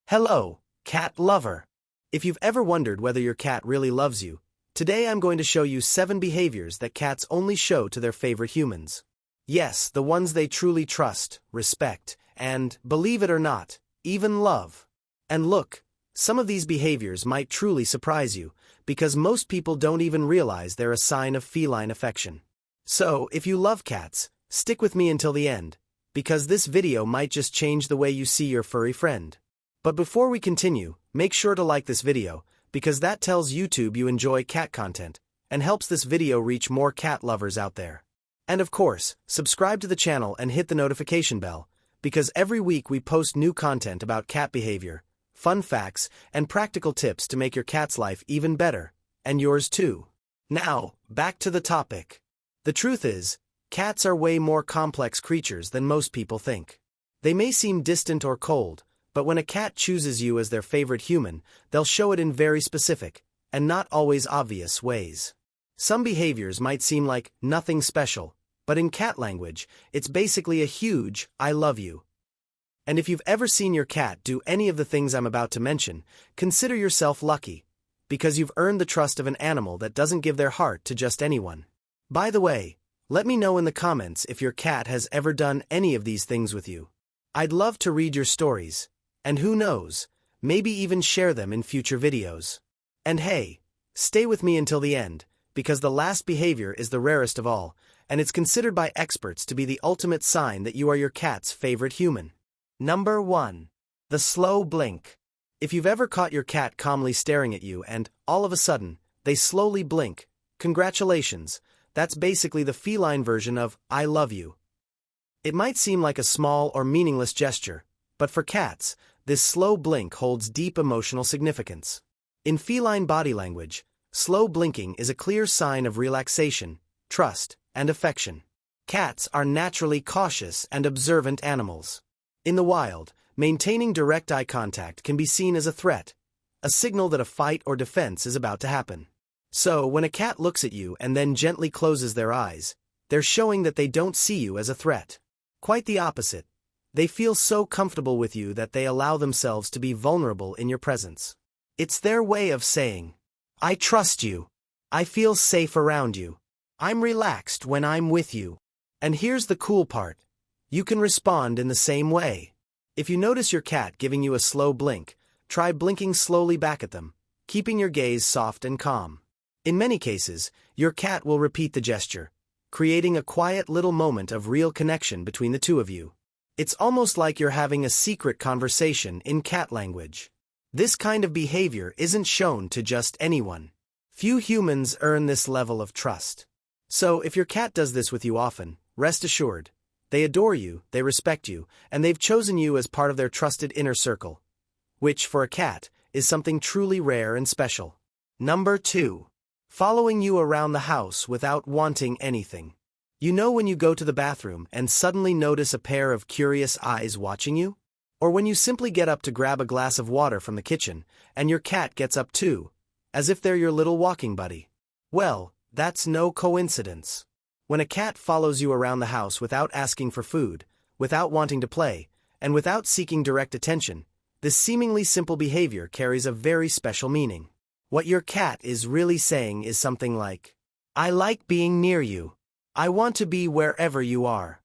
Hello, cat lover. If you've ever wondered whether your cat really loves you, today I'm going to show you 7 behaviors that cats only show to their favorite humans. Yes, the ones they truly trust, respect, and, believe it or not, even love. And look, some of these behaviors might truly surprise you, because most people don't even realize they're a sign of feline affection. So, if you love cats, stick with me until the end, because this video might just change the way you see your furry friend. But before we continue, make sure to like this video, because that tells YouTube you enjoy cat content, and helps this video reach more cat lovers out there. And of course, subscribe to the channel and hit the notification bell, because every week we post new content about cat behavior, fun facts, and practical tips to make your cat's life even better, and yours too. Now, back to the topic. The truth is, cats are way more complex creatures than most people think. They may seem distant or cold, but when a cat chooses you as their favorite human, they'll show it in very specific, and not always obvious ways. Some behaviors might seem like nothing special, but in cat language, it's basically a huge "I love you." And if you've ever seen your cat do any of the things I'm about to mention, consider yourself lucky, because you've earned the trust of an animal that doesn't give their heart to just anyone. By the way, let me know in the comments if your cat has ever done any of these things with you. I'd love to read your stories. And who knows, maybe even share them in future videos. And hey, stay with me until the end, because the last behavior is the rarest of all, and it's considered by experts to be the ultimate sign that you are your cat's favorite human. Number 1. The slow blink. If you've ever caught your cat calmly staring at you and, all of a sudden, they slowly blink, congratulations, that's basically the feline version of "I love you." It might seem like a small or meaningless gesture, but for cats, this slow blink holds deep emotional significance. In feline body language, slow blinking is a clear sign of relaxation, trust, and affection. Cats are naturally cautious and observant animals. In the wild, maintaining direct eye contact can be seen as a threat, a signal that a fight or defense is about to happen. So, when a cat looks at you and then gently closes their eyes, they're showing that they don't see you as a threat. Quite the opposite. They feel so comfortable with you that they allow themselves to be vulnerable in your presence. It's their way of saying, "I trust you. I feel safe around you. I'm relaxed when I'm with you." And here's the cool part. You can respond in the same way. If you notice your cat giving you a slow blink, try blinking slowly back at them, keeping your gaze soft and calm. In many cases, your cat will repeat the gesture, creating a quiet little moment of real connection between the two of you. It's almost like you're having a secret conversation in cat language. This kind of behavior isn't shown to just anyone. Few humans earn this level of trust. So if your cat does this with you often, rest assured, they adore you, they respect you, and they've chosen you as part of their trusted inner circle, which, for a cat, is something truly rare and special. Number 2. Following you around the house without wanting anything. You know when you go to the bathroom and suddenly notice a pair of curious eyes watching you? Or when you simply get up to grab a glass of water from the kitchen, and your cat gets up too, as if they're your little walking buddy? Well, that's no coincidence. When a cat follows you around the house without asking for food, without wanting to play, and without seeking direct attention, this seemingly simple behavior carries a very special meaning. What your cat is really saying is something like, "I like being near you. I want to be wherever you are."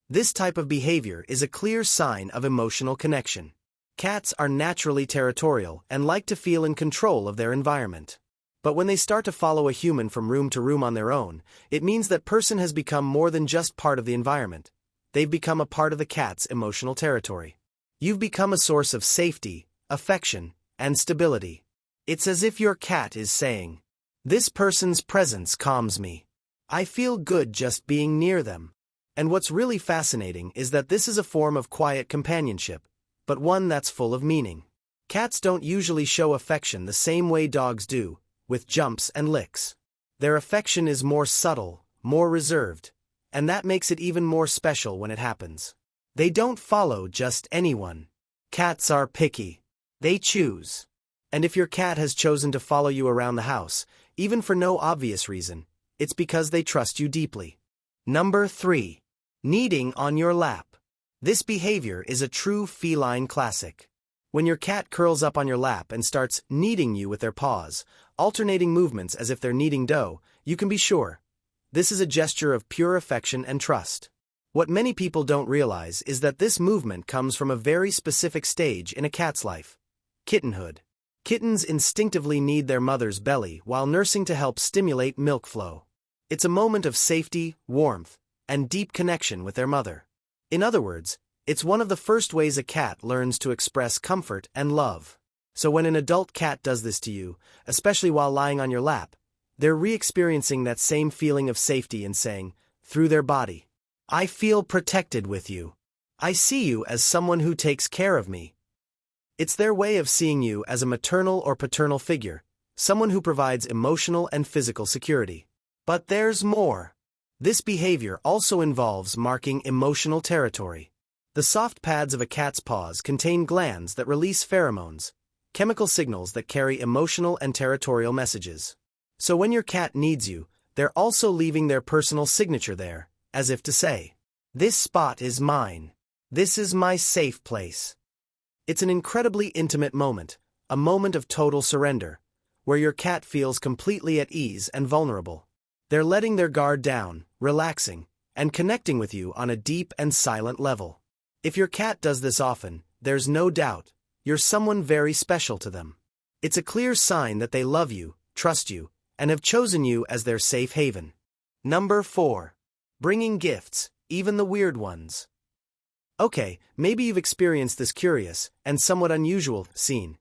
This type of behavior is a clear sign of emotional connection. Cats are naturally territorial and like to feel in control of their environment. But when they start to follow a human from room to room on their own, it means that person has become more than just part of the environment. They've become a part of the cat's emotional territory. You've become a source of safety, affection, and stability. It's as if your cat is saying, "This person's presence calms me. I feel good just being near them." And what's really fascinating is that this is a form of quiet companionship, but one that's full of meaning. Cats don't usually show affection the same way dogs do, with jumps and licks. Their affection is more subtle, more reserved, and that makes it even more special when it happens. They don't follow just anyone. Cats are picky. They choose. And if your cat has chosen to follow you around the house, even for no obvious reason, it's because they trust you deeply. Number 3. Kneading on your lap. This behavior is a true feline classic. When your cat curls up on your lap and starts kneading you with their paws, alternating movements as if they're kneading dough, you can be sure this is a gesture of pure affection and trust. What many people don't realize is that this movement comes from a very specific stage in a cat's life: kittenhood. Kittens instinctively knead their mother's belly while nursing to help stimulate milk flow. It's a moment of safety, warmth, and deep connection with their mother. In other words, it's one of the first ways a cat learns to express comfort and love. So when an adult cat does this to you, especially while lying on your lap, they're re-experiencing that same feeling of safety and saying, through their body, "I feel protected with you. I see you as someone who takes care of me." It's their way of seeing you as a maternal or paternal figure, someone who provides emotional and physical security. But there's more. This behavior also involves marking emotional territory. The soft pads of a cat's paws contain glands that release pheromones, chemical signals that carry emotional and territorial messages. So when your cat needs you, they're also leaving their personal signature there, as if to say, "This spot is mine. This is my safe place." It's an incredibly intimate moment, a moment of total surrender, where your cat feels completely at ease and vulnerable. They're letting their guard down, relaxing, and connecting with you on a deep and silent level. If your cat does this often, there's no doubt you're someone very special to them. It's a clear sign that they love you, trust you, and have chosen you as their safe haven. Number 4. Bringing gifts, even the weird ones. Okay, maybe you've experienced this curious and somewhat unusual scene.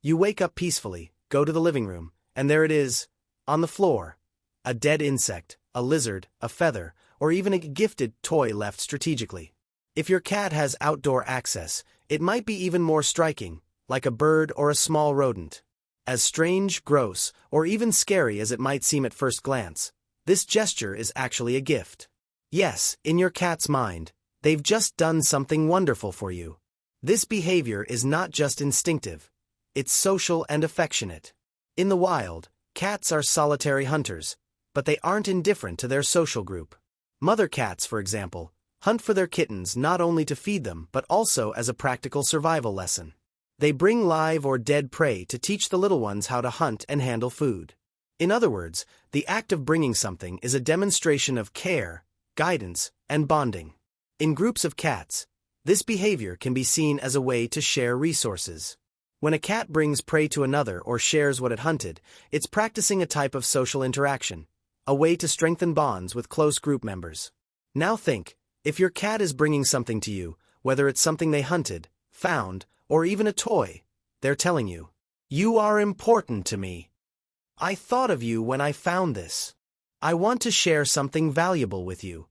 You wake up peacefully, go to the living room, and there it is, on the floor. A dead insect, a lizard, a feather, or even a gifted toy left strategically. If your cat has outdoor access, it might be even more striking, like a bird or a small rodent. As strange, gross, or even scary as it might seem at first glance, this gesture is actually a gift. Yes, in your cat's mind, they've just done something wonderful for you. This behavior is not just instinctive, it's social and affectionate. In the wild, cats are solitary hunters, but they aren't indifferent to their social group. Mother cats, for example, hunt for their kittens not only to feed them but also as a practical survival lesson. They bring live or dead prey to teach the little ones how to hunt and handle food. In other words, the act of bringing something is a demonstration of care, guidance, and bonding. In groups of cats, this behavior can be seen as a way to share resources. When a cat brings prey to another or shares what it hunted, it's practicing a type of social interaction, a way to strengthen bonds with close group members. Now think, if your cat is bringing something to you, whether it's something they hunted, found, or even a toy, they're telling you, "You are important to me. I thought of you when I found this. I want to share something valuable with you."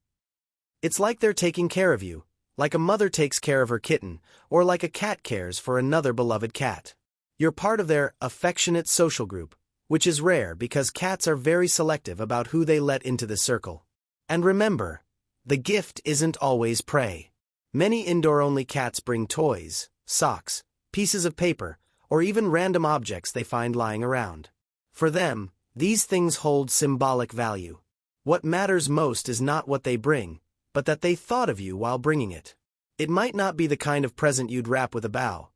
It's like they're taking care of you, like a mother takes care of her kitten, or like a cat cares for another beloved cat. You're part of their affectionate social group, which is rare because cats are very selective about who they let into this circle. And remember, the gift isn't always prey. Many indoor-only cats bring toys, socks, pieces of paper, or even random objects they find lying around. For them, these things hold symbolic value. What matters most is not what they bring, but that they thought of you while bringing it. It might not be the kind of present you'd wrap with a bow,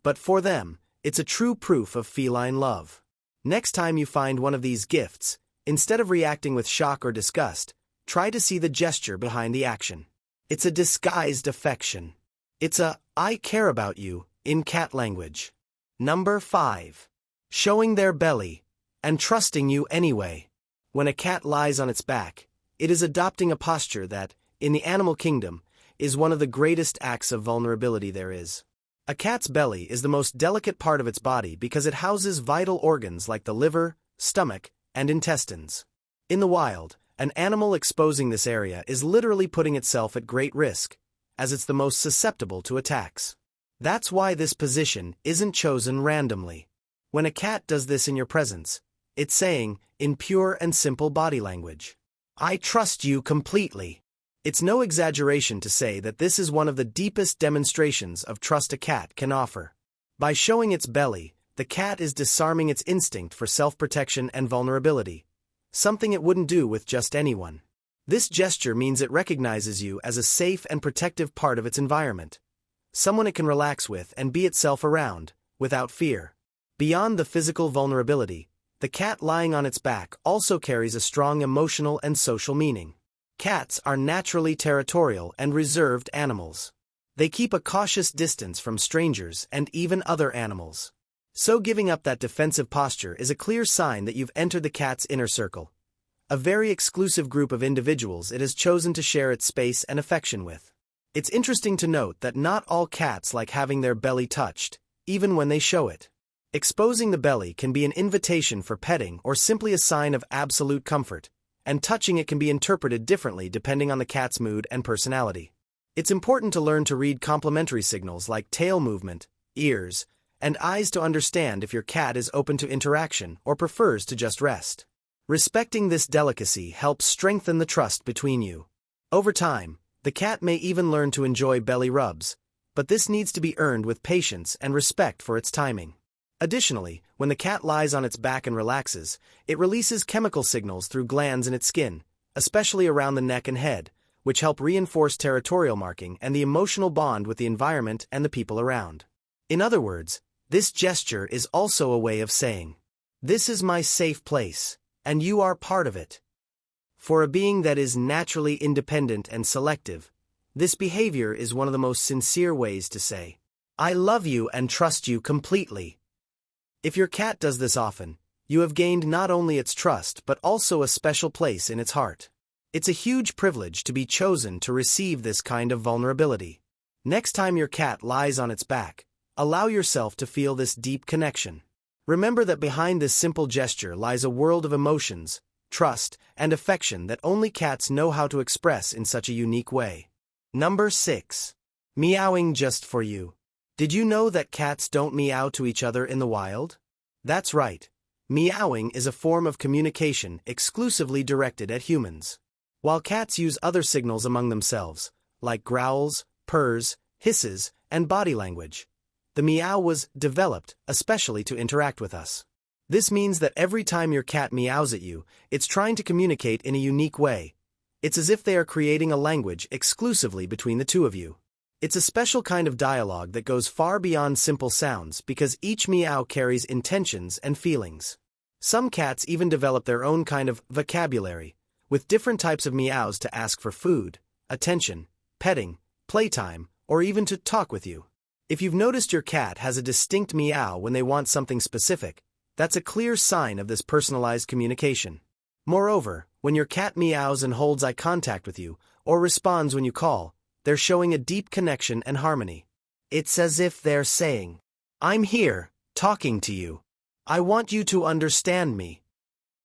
but for them, it's a true proof of feline love. Next time you find one of these gifts, instead of reacting with shock or disgust, try to see the gesture behind the action. It's a disguised affection. It's a "I care about you" in cat language. Number 5. Showing their belly and trusting you anyway. When a cat lies on its back, it is adopting a posture that, in the animal kingdom, is one of the greatest acts of vulnerability there is. A cat's belly is the most delicate part of its body because it houses vital organs like the liver, stomach, and intestines. In the wild, an animal exposing this area is literally putting itself at great risk, as it's the most susceptible to attacks. That's why this position isn't chosen randomly. When a cat does this in your presence, it's saying, in pure and simple body language, "I trust you completely." It's no exaggeration to say that this is one of the deepest demonstrations of trust a cat can offer. By showing its belly, the cat is disarming its instinct for self-protection and vulnerability, something it wouldn't do with just anyone. This gesture means it recognizes you as a safe and protective part of its environment, someone it can relax with and be itself around, without fear. Beyond the physical vulnerability, the cat lying on its back also carries a strong emotional and social meaning. Cats are naturally territorial and reserved animals. They keep a cautious distance from strangers and even other animals. So giving up that defensive posture is a clear sign that you've entered the cat's inner circle, a very exclusive group of individuals it has chosen to share its space and affection with. It's interesting to note that not all cats like having their belly touched, even when they show it. Exposing the belly can be an invitation for petting or simply a sign of absolute comfort, and touching it can be interpreted differently depending on the cat's mood and personality. It's important to learn to read complementary signals like tail movement, ears, and eyes to understand if your cat is open to interaction or prefers to just rest. Respecting this delicacy helps strengthen the trust between you. Over time, the cat may even learn to enjoy belly rubs, but this needs to be earned with patience and respect for its timing. Additionally, when the cat lies on its back and relaxes, it releases chemical signals through glands in its skin, especially around the neck and head, which help reinforce territorial marking and the emotional bond with the environment and the people around. In other words, this gesture is also a way of saying, "This is my safe place, and you are part of it." For a being that is naturally independent and selective, this behavior is one of the most sincere ways to say, "I love you and trust you completely." If your cat does this often, you have gained not only its trust but also a special place in its heart. It's a huge privilege to be chosen to receive this kind of vulnerability. Next time your cat lies on its back, allow yourself to feel this deep connection. Remember that behind this simple gesture lies a world of emotions, trust, and affection that only cats know how to express in such a unique way. Number 6. Meowing just for you. Did you know that cats don't meow to each other in the wild? That's right. Meowing is a form of communication exclusively directed at humans. While cats use other signals among themselves, like growls, purrs, hisses, and body language, the meow was developed especially to interact with us. This means that every time your cat meows at you, it's trying to communicate in a unique way. It's as if they are creating a language exclusively between the two of you. It's a special kind of dialogue that goes far beyond simple sounds because each meow carries intentions and feelings. Some cats even develop their own kind of vocabulary, with different types of meows to ask for food, attention, petting, playtime, or even to talk with you. If you've noticed your cat has a distinct meow when they want something specific, that's a clear sign of this personalized communication. Moreover, when your cat meows and holds eye contact with you, or responds when you call, they're showing a deep connection and harmony. It's as if they're saying, "I'm here, talking to you. I want you to understand me."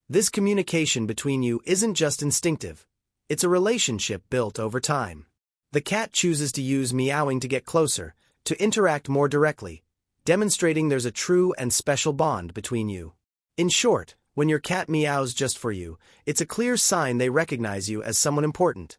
This communication between you isn't just instinctive, it's a relationship built over time. The cat chooses to use meowing to get closer, to interact more directly, demonstrating there's a true and special bond between you. In short, when your cat meows just for you, it's a clear sign they recognize you as someone important,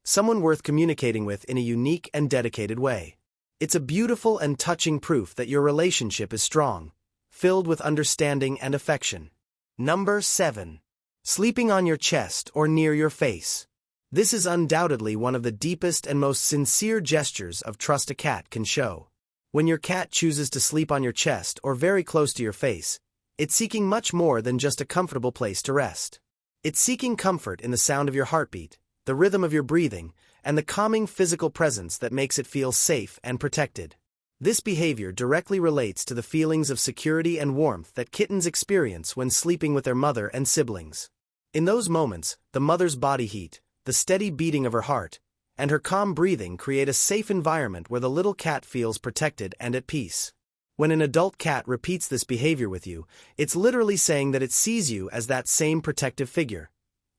someone worth communicating with in a unique and dedicated way. It's a beautiful and touching proof that your relationship is strong, filled with understanding and affection. Number 7. Sleeping on your chest or near your face. This is undoubtedly one of the deepest and most sincere gestures of trust a cat can show. When your cat chooses to sleep on your chest or very close to your face, it's seeking much more than just a comfortable place to rest. It's seeking comfort in the sound of your heartbeat, the rhythm of your breathing, and the calming physical presence that makes it feel safe and protected. This behavior directly relates to the feelings of security and warmth that kittens experience when sleeping with their mother and siblings. In those moments, the mother's body heat, the steady beating of her heart, and her calm breathing create a safe environment where the little cat feels protected and at peace. When an adult cat repeats this behavior with you, it's literally saying that it sees you as that same protective figure,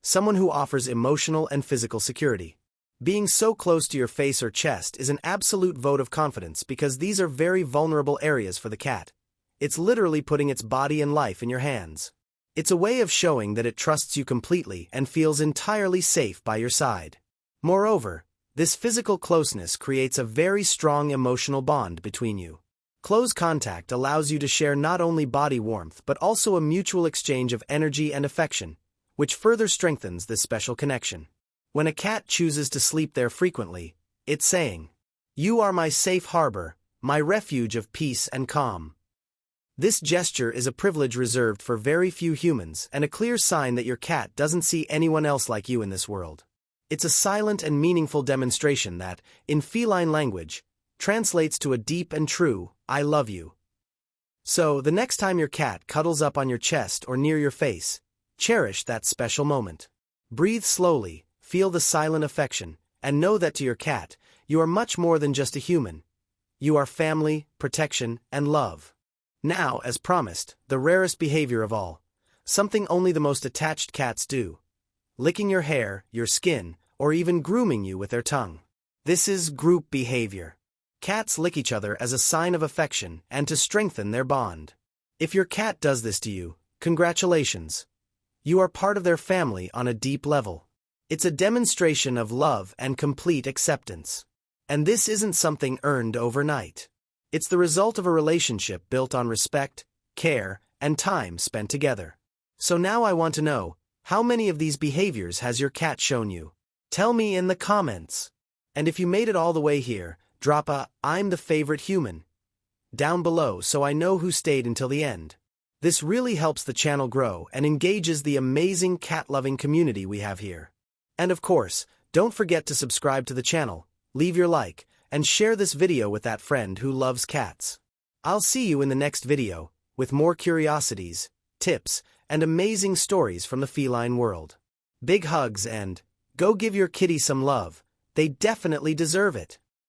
someone who offers emotional and physical security. Being so close to your face or chest is an absolute vote of confidence because these are very vulnerable areas for the cat. It's literally putting its body and life in your hands. It's a way of showing that it trusts you completely and feels entirely safe by your side. Moreover, this physical closeness creates a very strong emotional bond between you. Close contact allows you to share not only body warmth but also a mutual exchange of energy and affection, which further strengthens this special connection. When a cat chooses to sleep there frequently, it's saying, You are my safe harbor, my refuge of peace and calm. This gesture is a privilege reserved for very few humans and a clear sign that your cat doesn't see anyone else like you in this world. It's a silent and meaningful demonstration that, in feline language, translates to a deep and true, "I love you." So, the next time your cat cuddles up on your chest or near your face, cherish that special moment. Breathe slowly, feel the silent affection, and know that to your cat, you are much more than just a human. You are family, protection, and love. Now, as promised, the rarest behavior of all, something only the most attached cats do. Licking your hair, your skin, or even grooming you with their tongue. This is group behavior. Cats lick each other as a sign of affection and to strengthen their bond. If your cat does this to you, congratulations. You are part of their family on a deep level. It's a demonstration of love and complete acceptance. And this isn't something earned overnight. It's the result of a relationship built on respect, care, and time spent together. So now I want to know, how many of these behaviors has your cat shown you? Tell me in the comments. And if you made it all the way here, drop a "I'm the favorite human" down below so I know who stayed until the end. This really helps the channel grow and engages the amazing cat-loving community we have here. And of course, don't forget to subscribe to the channel, leave your like, and share this video with that friend who loves cats. I'll see you in the next video, with more curiosities, tips, and amazing stories from the feline world. Big hugs and go give your kitty some love, they definitely deserve it.